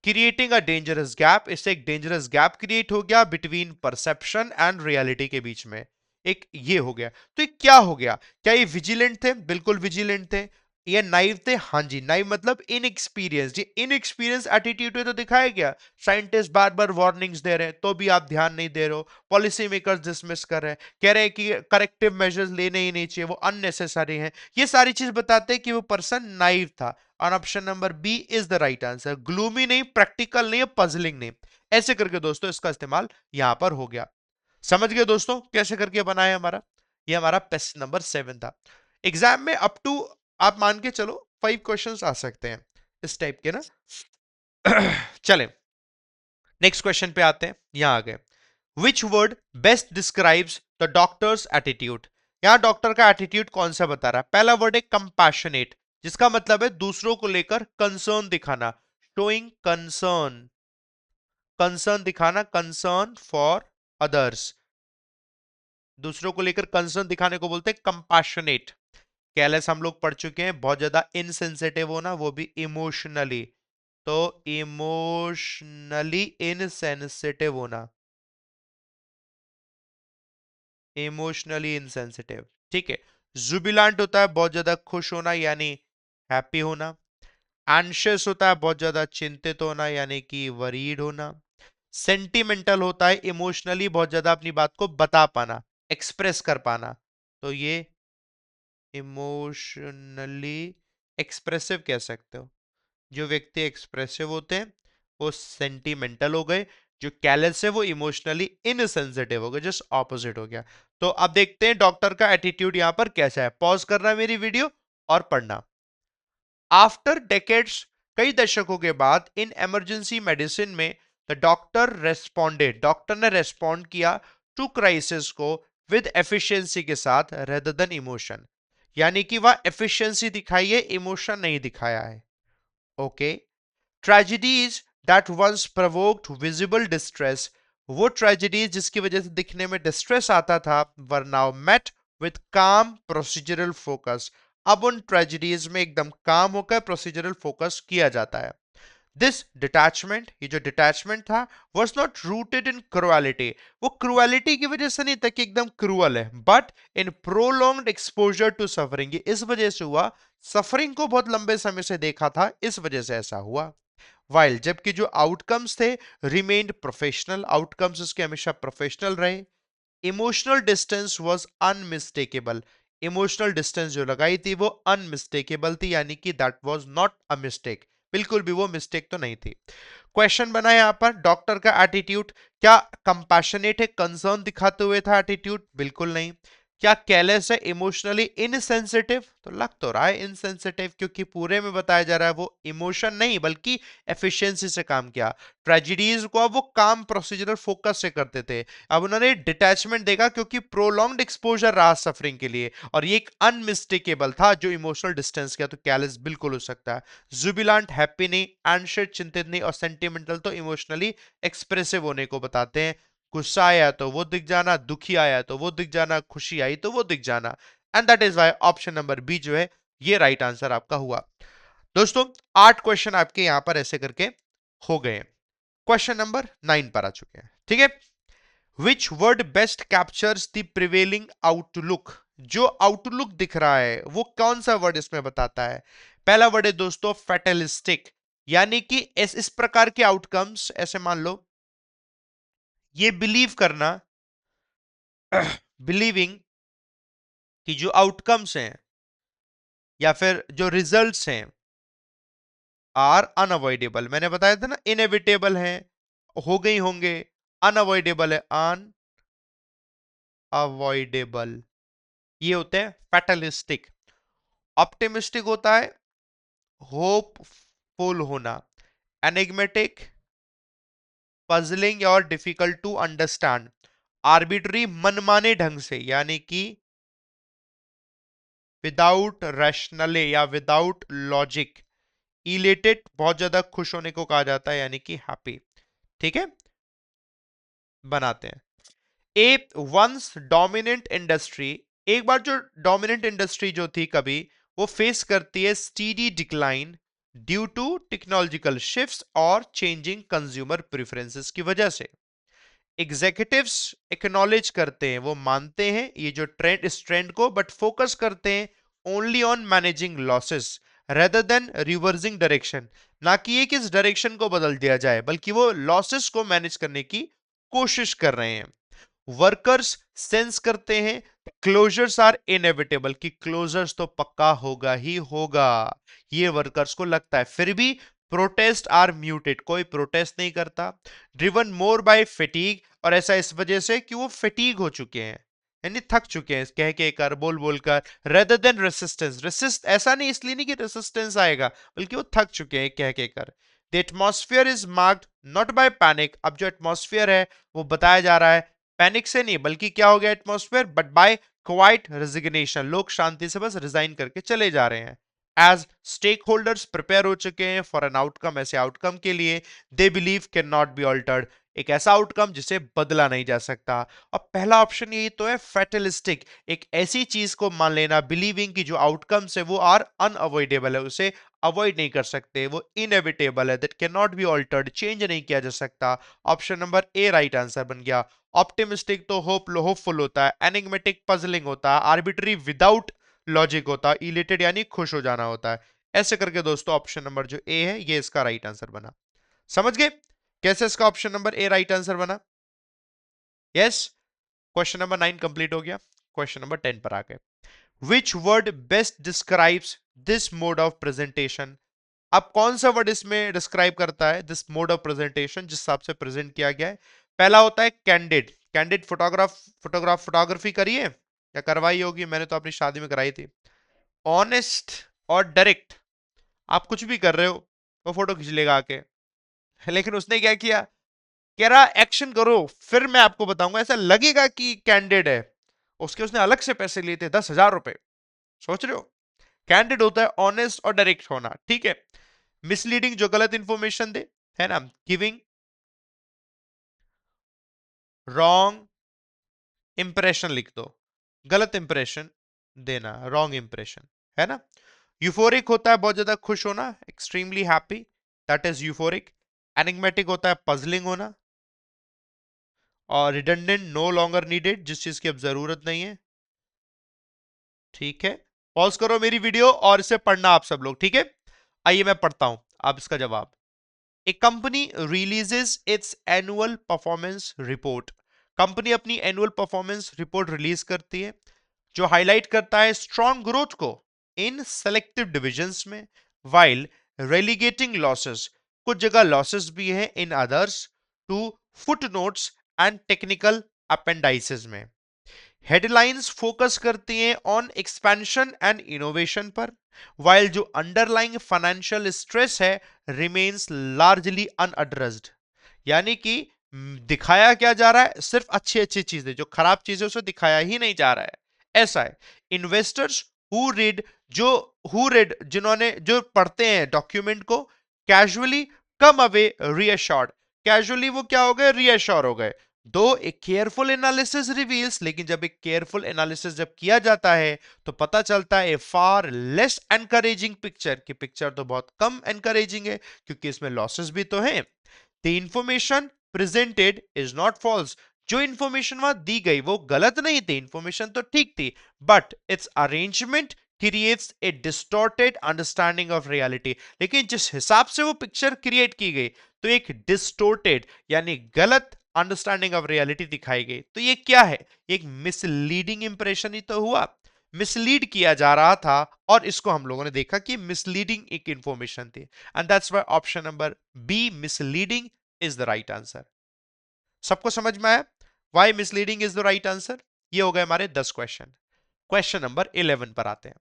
क्रिएटिंग अ डेंजरस गैप, इससे एक डेंजरस गैप क्रिएट हो गया बिटवीन परसेप्शन एंड रियलिटी के बीच में, एक ये हो गया। तो ये क्या हो गया, क्या ये विजिलेंट थे, बिल्कुल विजिलेंट थे। ये नाइव थे, हाँ जी, नाइव मतलब इनएक्सपीरियंस, ये इनएक्सपीरियंस एटीट्यूड है तो दिखाया गया, साइंटिस्ट बार बार वार्निंग्स दे रहे हैं तो भी आप ध्यान नहीं दे रहे हो, पॉलिसी मेकर्स डिसमिस कर रहे हैं, कह रहे हैं कि करेक्टिव मेजर्स लेने ही नहीं चाहिए, वो अननेसेसरी हैं, ये सारी चीज बताते हैं कि वो पर्सन नाइव था। और option number B is the right answer, gloomy नहीं, प्रैक्टिकल नहीं, पजलिंग नहीं। ऐसे करके दोस्तों इसका इस्तेमाल यहां पर हो गया। समझ गए दोस्तों कैसे करके बनाया हमारा, ये हमारा पेस्ट नंबर 7 था। एग्जाम में अप टू आप मान के चलो 5 क्वेश्चंस आ सकते हैं इस टाइप के ना। चले नेक्स्ट क्वेश्चन पे आते हैं, यहां आ गए। Which word best describes the doctors attitude, यहां डॉक्टर का एटीट्यूड कौन सा बता रहा है। पहला वर्ड है कंपैशनेट, जिसका मतलब है दूसरों को लेकर कंसर्न दिखाना, शोइंग कंसर्न, कंसर्न दिखाना, कंसर्न फॉर अदर्स, दूसरों को लेकर कंसर्न दिखाने को बोलते हैं कंपैशनेट। केयरलेस हम लोग पढ़ चुके हैं, बहुत ज्यादा इनसेंसिटिव होना, वो भी इमोशनली, तो इमोशनली इनसेंसिटिव होना, इमोशनली इनसेंसिटिव, ठीक है। जुबिलांट होता है बहुत ज्यादा खुश होना यानी हैप्पी होना। एंशियस होता है बहुत ज्यादा चिंतित होना यानी कि वरीड होना। सेंटिमेंटल होता है इमोशनली बहुत ज्यादा अपनी बात को बता पाना, एक्सप्रेस कर पाना, तो ये इमोशनली एक्सप्रेसिव कह सकते हो। जो व्यक्ति एक्सप्रेसिव होते हैं वो सेंटिमेंटल हो गए, जो कैलस है वो इमोशनली इनसेंसिटिव हो गए, जस्ट ऑपोजिट हो गया। तो अब देखते हैं डॉक्टर का एटीट्यूड यहां पर कैसा है। पॉज करना मेरी वीडियो और पढ़ना। आफ्टर डेकेड्स, कई दशकों के बाद, इन इमरजेंसी मेडिसिन में द डॉक्टर रेस्पॉन्डेड, डॉक्टर ने रेस्पॉन्ड किया टू क्राइसिस को विद एफिशिएंसी के साथ रेदर देन इमोशन, यानी कि वह एफिशिएंसी दिखाई है, इमोशन नहीं दिखाया है। Okay. Tragedies that once provoked visible distress, वो ट्रेजिडीज जिसकी वजह से दिखने में डिस्ट्रेस आता था, were now met with calm procedural focus, अब उन ट्रेजिडीज में एकदम काम होकर प्रोसीजरल फोकस किया जाता है। दिस डिटैचमेंट, ये जो डिटैचमेंट था, was not rooted in cruelty, वो क्रुएलिटी की वजह से नहीं था कि एकदम क्रूअल है, but in prolonged exposure to suffering, इस वजह से हुआ, सफरिंग को बहुत लंबे समय से देखा था, इस वजह से ऐसा हुआ। वाइल, जबकि जो आउटकम्स थे रिमेन्ड प्रोफेशनल, आउटकम्स उसके हमेशा प्रोफेशनल रहे। Emotional distance was unmistakable, emotional distance जो लगाई थी वो अनमिस्टेकेबल थी, यानी कि that was not a mistake, बिल्कुल भी वो मिस्टेक तो नहीं थी। क्वेश्चन बना यहां पर, डॉक्टर का एटीट्यूड क्या कंपैशनेट है, कंसर्न दिखाते हुए था एटीट्यूड? बिल्कुल नहीं। क्या केयरलेस है, इमोशनली इनसेंसिटिव? तो लग तो रहा है इनसेंसिटिव, क्योंकि पूरे में बताया जा रहा है वो इमोशन नहीं बल्कि एफिशिएंसी से काम किया। ट्रेजिडीज को अब वो काम प्रोसीजरल फोकस से करते थे, अब उन्होंने डिटैचमेंट देखा क्योंकि प्रोलॉन्ग्ड एक्सपोजर रहा सफरिंग के लिए, और ये एक अनमिस्टेकेबल था जो इमोशनल डिस्टेंस किया, तो कैलस बिल्कुल हो सकता है। जुबिलांट हैप्पी नहीं, एंशियस चिंतित नहीं, और सेंटिमेंटल तो इमोशनली एक्सप्रेसिव होने को बताते हैं। गुस्सा आया तो वो दिख जाना, दुखी आया तो वो दिख जाना, खुशी आई तो वो दिख जाना, and that is why option number B जो है ये राइट आंसर आपका हुआ। दोस्तों 8 क्वेश्चन आपके यहां पर ऐसे करके हो गए। क्वेश्चन नंबर 9 पर आ चुके हैं, ठीक है। Which word best captures the prevailing outlook, जो आउटलुक दिख रहा है वो कौन सा वर्ड इसमें बताता है? पहला वर्ड है दोस्तों फैटलिस्टिक, यानी कि इस प्रकार के आउटकम्स, ऐसे मान लो ये बिलीव करना, बिलीविंग कि जो आउटकम्स हैं या फिर जो रिजल्ट्स हैं आर अनअवॉइडेबल, मैंने बताया था ना, इनएविटेबल है, हो गई होंगे, अनअवॉइडेबल है अनअवॉइडेबल, ये होते हैं फैटलिस्टिक। ऑप्टिमिस्टिक होता है होपफुल होना। एनिग्मेटिक पजलिंग और डिफिकल्ट टू अंडरस्टैंड। आर्बिट्री मनमाने ढंग से, यानी कि विदाउट रैशनले या विदाउट लॉजिक। इलेटेड बहुत ज्यादा खुश होने को कहा जाता है, यानी कि हैप्पी, ठीक है। बनाते हैं ए वंस डोमिनेंट इंडस्ट्री, एक बार जो डोमिनेंट इंडस्ट्री जो थी कभी, वो फेस करती है steady decline due to technological shifts और चेंजिंग कंज्यूमर प्रेफरेंसेस की वजह से। एग्जीक्यूटिव्स एक्नॉलेज करते हैं, वो मानते हैं ये जो ट्रेंड, इस ट्रेंड को, बट फोकस करते हैं only on managing losses rather than reversing direction, ना कि ये किस डायरेक्शन को बदल दिया जाए, बल्कि वो लॉसेस को मैनेज करने की कोशिश कर रहे हैं। वर्कर्स सेंस करते हैं क्लोजर्स आर इनएविटेबल, कि क्लोजर्स तो पक्का होगा ही होगा, ये वर्कर्स को लगता है, फिर भी प्रोटेस्ट आर म्यूटेड, कोई प्रोटेस्ट नहीं करता। ड्रिवन मोर बाय फेटीग, और ऐसा इस वजह से कि वो फेटीग हो चुके हैं, यानी थक चुके हैं कह के कर, बोल बोल कर, रेदर देन रेसिस्टेंस, रेसिस्ट ऐसा नहीं, इसलिए नहीं कि रेसिस्टेंस आएगा, बल्कि वो थक चुके हैं कह के कर। The atmosphere is marked not by panic, अब जो एटमॉस्फेयर है वो बताया जा रहा है पैनिक से नहीं, बल्कि क्या हो गया atmosphere, but by quite resignation, लोग शांति से बस रिजाइन करके चले जा रहे हैं। एज स्टेक होल्डर्स प्रिपेयर हो चुके हैं फॉर एन आउटकम, ऐसे आउटकम के लिए they believe can not be altered, एक ऐसा आउटकम जिसे बदला नहीं जा सकता। और पहला ऑप्शन यही तो है फैटलिस्टिक, एक ऐसी चीज को मान लेना, बिलीविंग की जो आउटकम्स है वो आर अनअवॉइडेबल है, उसे अवॉइड नहीं कर सकते, वो इनएविटेबल है, that can not be altered, change नहीं किया जा सकता। Option number A right answer बन गया। ऑप्टिमिस्टिक तो होपफुल होता है, एनिग्मेटिक पजलिंग होता है, आर्बिट्री विदाउट लॉजिक होता है, इलेटेड यानी खुश हो जाना होता है। ऐसे करके दोस्तों ऑप्शन नंबर जो ए है ये इसका राइट आंसर बना। समझ गए कैसे इसका option number A right answer बना? यस। क्वेश्चन नंबर 9 कंप्लीट हो गया। क्वेश्चन नंबर 10 पर आ गए। Which word best describes this mode of presentation? अब कौन सा वर्ड इसमें डिस्क्राइब करता है दिस मोड ऑफ प्रेजेंटेशन, जिस हिसाब से प्रेजेंट किया गया है? पहला होता है कैंडिड, कैंडिड फोटोग्राफी करी है या करवाई होगी, मैंने तो अपनी शादी में कराई थी। ऑनेस्ट और डायरेक्ट, आप कुछ भी कर रहे हो वो फोटो खींच लेगा आके। लेकिन उसने क्या किया, कह रहा एक्शन करो फिर मैं आपको बताऊंगा, ऐसा लगेगा कि कैंडिड है। उसने अलग से पैसे लिए थे 10,000 रुपए। सोच रहे हो? कैंडिड होता है ऑनेस्ट और डायरेक्ट होना, ठीक है। मिसलीडिंग, जो गलत इंफॉर्मेशन दे, है ना। गिविंग रॉन्ग इंप्रेशन लिख दो, गलत इंप्रेशन देना, रॉन्ग इंप्रेशन, है ना। यूफोरिक होता है बहुत ज्यादा खुश होना, extremely happy, that is euphoric. Enigmatic होता है पजलिंग होना। और रिडंडेंट, नो लॉन्गर नीडेड, जिस चीज की अब जरूरत नहीं है। ठीक है, पॉज करो मेरी वीडियो और इसे पढ़ना आप सब लोग, ठीक है। आइए मैं पढ़ता हूं अब इसका जवाब। A company releases its annual performance report, company अपनी एनुअल परफॉर्मेंस रिपोर्ट रिलीज करती है जो हाईलाइट करता है स्ट्रॉन्ग ग्रोथ को इन सेलेक्टिव डिविजन्स में, वाइल रेलिगेटिंग लॉसेस, कुछ जगह लॉसेस भी है in others, to footnotes and technical appendices में। हेडलाइंस फोकस करती हैं ऑन एक्सपेंशन एंड इनोवेशन पर, वाइल जो अंडरलाइंग फाइनेंशियल स्ट्रेस है रिमेन्स लार्जली अनएड्रेस्ड। यानी कि दिखाया क्या जा रहा है, सिर्फ अच्छी अच्छी चीजें, जो खराब चीजें उसे दिखाया ही नहीं जा रहा है, ऐसा है। इन्वेस्टर्स हु रीड, जिन्होंने जो पढ़ते हैं डॉक्यूमेंट को, कैजुअली कम अवे रीअश्योर्ड, कैजुअली वो क्या हो गए, रीअश्योर हो गए। दो एक केयरफुल एनालिसिस रिवील्स, लेकिन जब एक केयरफुल एनालिसिस जब किया जाता है तो पता चलता है ए फार लेस एनकरेजिंग पिक्चर, की पिक्चर तो बहुत कम एनकरेजिंग है क्योंकि इसमें लॉसेस भी तो हैं। The information presented is not false, जो इंफॉर्मेशन वहां दी गई वो गलत नहीं थी, इंफॉर्मेशन तो ठीक थी, but it's arrangement creates a distorted understanding of reality, लेकिन जिस हिसाब से वो पिक्चर क्रिएट की गई तो एक डिस्टोर्टेड यानी गलत अंडरस्टैंडिंग ऑफ रियलिटी दिखाई गई। तो ये क्या है, एक मिसलीडिंग इंप्रेशन ही तो हुआ, मिसलीड किया जा रहा था, और इसको हम लोगों ने देखा कि मिसलीडिंग एक इंफॉर्मेशन थी, and that's why option number be misleading is the right answer. सबको समझ में आया why misleading is the right answer? ये हो गए हमारे 10 क्वेश्चन। क्वेश्चन नंबर 11 पर आते हैं।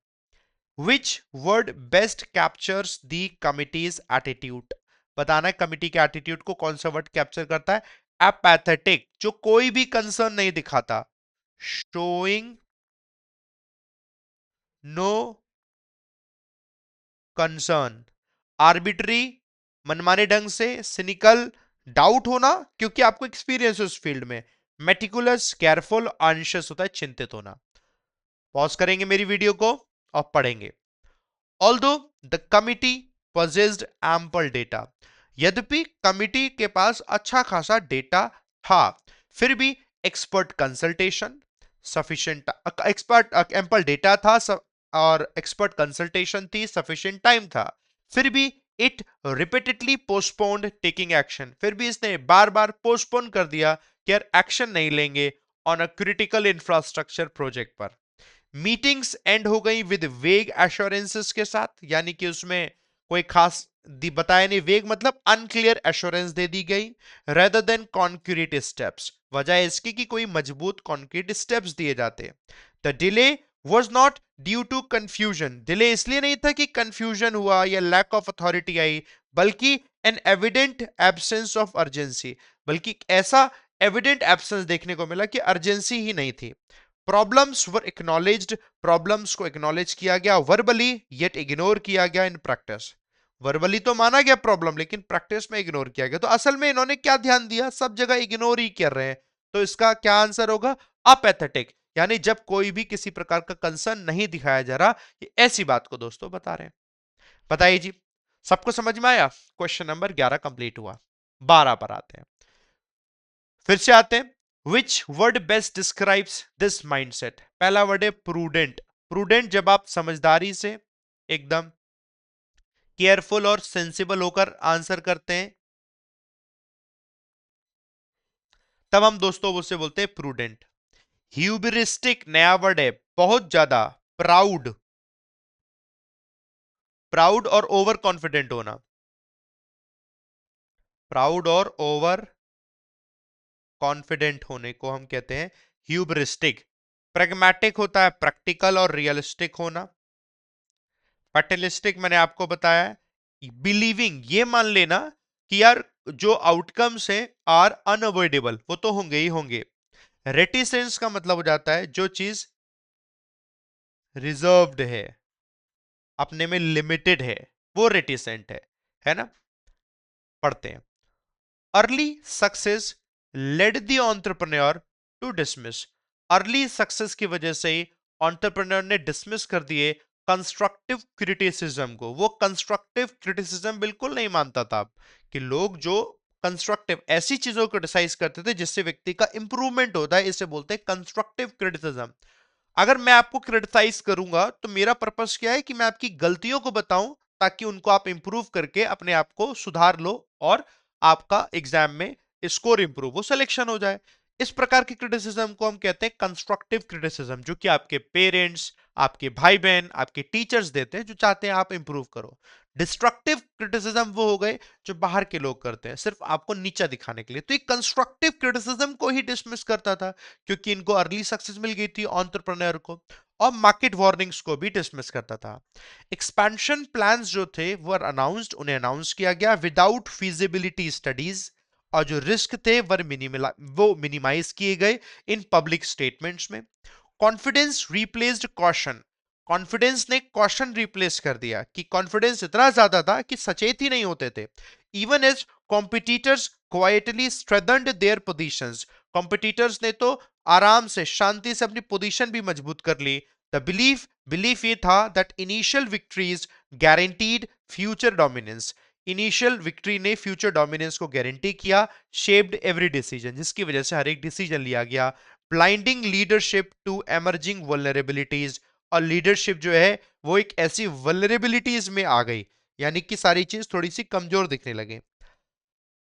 Which word best captures the committees attitude? बताना है कमिटी के एटीट्यूड को कौन सा वर्ड कैप्चर करता है। एपैथेटिक, जो कोई भी कंसर्न नहीं दिखाता, शोइंग नो कंसर्न, आर्बिट्री मनमाने ढंग से, सिनिकल डाउट होना क्योंकि आपको एक्सपीरियंस है उस फील्ड में, मेटिकुलस केयरफुल, अनशियस होता है चिंतित होना। पॉज करेंगे मेरी वीडियो को और पढ़ेंगे। Although the committee possessed ample data, यद्यपि कमिटी के पास अच्छा खासा डेटा था, फिर भी expert consultation sufficient, expert ample data था और एक्सपर्ट कंसल्टेशन थी, सफिशिएंट टाइम था, फिर भी it repeatedly postponed taking action, फिर भी इसने बार बार पोस्टपोन कर दिया कि यार एक्शन नहीं लेंगे on a critical infrastructure project पर। मीटिंग्स एंड हो गई विद वेग एश्योरेंसेस के साथ, यानी कि उसमें कोई खास बताया नहीं, वेग मतलब अनक्लियर एश्योरेंस दे दी गई, रेदर देन कॉन्क्रीट स्टेप्स, वजह इसकी कि कोई मजबूत कॉन्क्रीट स्टेप्स दिए जाते। The delay was not due to confusion, delay इसलिए नहीं था कि कंफ्यूजन हुआ या लैक ऑफ अथॉरिटी आई, बल्कि an evident absence of urgency, बल्कि ऐसा एविडेंट एब्सेंस देखने को मिला कि अर्जेंसी ही नहीं थी। प्रॉब्लम्स वर एक्नॉलेज्ड, प्रॉब्लम्स को एक्नॉलेज किया गया वर्बली येट इग्नोर किया गया इन प्रैक्टिस। वर्बली तो माना गया प्रॉब्लम, लेकिन प्रैक्टिस में इग्नोर किया गया। तो असल में इन्होंने क्या ध्यान दिया, सब जगह इग्नोर ही कर रहे हैं। तो इसका क्या आंसर होगा, अपैथेटिक, यानी जब कोई भी किसी प्रकार का कंसर्न नहीं दिखाया जा रहा, ये ऐसी बात को दोस्तों बता रहे हैं। बताइए जी, सबको समझ में आया? क्वेश्चन नंबर 11 कंप्लीट हुआ। 12 पर आते हैं, फिर से आते हैं। Which word best describes this mindset? पहला वर्ड है प्रूडेंट। प्रूडेंट जब आप समझदारी से एकदम केयरफुल और सेंसिबल होकर आंसर करते हैं, तब हम दोस्तों उससे बोलते हैं प्रूडेंट। ह्यूबरिस्टिक नया वर्ड है, बहुत ज्यादा प्राउड, प्राउड और ओवर कॉन्फिडेंट होना, प्राउड और ओवर कॉन्फिडेंट होने को हम कहते हैं ह्यूबरिस्टिक। प्रैग्मेटिक होता है प्रैक्टिकल और रियलिस्टिक होना। फैटलिस्टिक मैंने आपको बताया है बिलीविंग, ये मान लेना कि यार जो आउटकम्स है आर अनअवॉइडेबल, वो तो होंगे ही होंगे। रेटिसेंस का मतलब हो जाता है जो चीज रिजर्व्ड है, अपने में लिमिटेड है, वो रेटिसेंट है ना। पढ़ते हैं। Early success led the entrepreneur to dismiss. Early success की वजह से ही एंटरप्रेन्योर ने डिसमिस कर दिए कंस्ट्रक्टिव क्रिटिसिज्म को। वो कंस्ट्रक्टिव क्रिटिसिज्म बिल्कुल नहीं मानता था कि लोग जो कंस्ट्रक्टिव ऐसी चीजों को क्रिटिसाइज करते थे जिससे व्यक्ति का इंप्रूवमेंट होता है, इसे बोलते हैं कंस्ट्रक्टिव क्रिटिसिज्म। अगर मैं आपको क्रिटिसाइज करूंगा तो मेरा पर्पस क्या है कि मैं आपकी गलतियों को बताऊं ताकि उनको आप इंप्रूव करके अपने आप को सुधार लो और आपका एग्जाम में स्कोर इंप्रूव हो, सिलेक्शन हो जाए। इस प्रकार की क्रिटिसिज्म को हम कहते हैं कंस्ट्रक्टिव क्रिटिसिज्म, जो कि आपके पेरेंट्स, आपके भाई बहन, आपके टीचर्स देते हैं, जो चाहते हैं आप इंप्रूव करो। डिस्ट्रक्टिव क्रिटिसिज्म वो हो गए जो बाहर के लोग करते हैं सिर्फ आपको नीचा दिखाने के लिए। तो ये कंस्ट्रक्टिव क्रिटिसिज्म को ही डिसमिस करता था क्योंकि इनको अर्ली सक्सेस मिल गई थी एंटरप्रेन्योर को, और मार्केट वार्निंग्स को भी डिसमिस करता था। एक्सपेंशन प्लान्स जो थे वो अनाउंस्ड, उन्हें अनाउंस किया गया विदाउट फीजिबिलिटी स्टडीज, और जो रिस्क थे वो मिनिमाइज किए गए इन पब्लिक स्टेटमेंट्स में। कॉन्फिडेंस रिप्लेस्ड कॉशन, कॉन्फिडेंस ने कॉशन रिप्लेस कर दिया कि कॉन्फिडेंस इतना ज्यादा था कि सचेत ही नहीं होते थे। Even as competitors quietly strengthened their positions, competitors ने तो आराम से शांति से अपनी पोजीशन भी मजबूत कर ली। द बिलीफ ये था that initial victories guaranteed future dominance, initial victory ने फ्यूचर डोमिनेंस को गारंटी किया। शेप्ड एवरी डिसीजन, जिसकी वजह से हर एक डिसीजन लिया गया। Blinding leadership to emerging vulnerabilities, और लीडरशिप जो है वो एक ऐसी वल्नरेबिलिटीज में आ गई, यानी कि सारी चीज थोड़ी सी कमजोर दिखने लगे।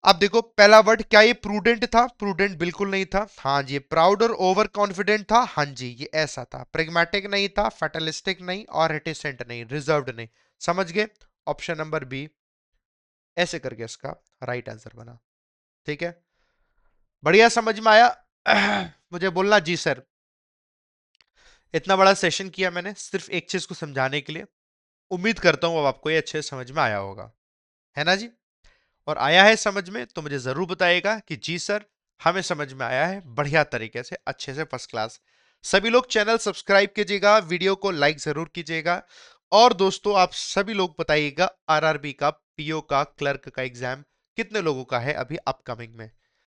अब देखो पहला वर्ड क्या ये प्रूडेंट था? प्रूडेंट बिल्कुल नहीं था। हाँ जी, प्राउड और ओवर कॉन्फिडेंट था। हाँ जी, ये ऐसा था। प्रेग्मेटिक नहीं था, फैटलिस्टिक नहीं, और रेटिसेंट नहीं, रिजर्व्ड नहीं। समझ गए? ऑप्शन नंबर बी ऐसे करके इसका राइट आंसर बना। ठीक है, बढ़िया, समझ में आया? मुझे बोलना जी सर। इतना बड़ा सेशन किया मैंने सिर्फ एक चीज को समझाने के लिए। उम्मीद करता हूं अब आपको ये अच्छे से समझ में आया होगा, है ना जी? और आया है समझ में तो मुझे जरूर बताइएगा कि जी सर हमें समझ में आया है, बढ़िया तरीके से, अच्छे से, फर्स्ट क्लास। सभी लोग चैनल सब्सक्राइब कीजिएगा, वीडियो को लाइक जरूर कीजिएगा, और दोस्तों आप सभी लोग बताइएगा आरआरबी का, पीओ का, क्लर्क का एग्जाम कितने लोगों का है अभी अपकमिंग में।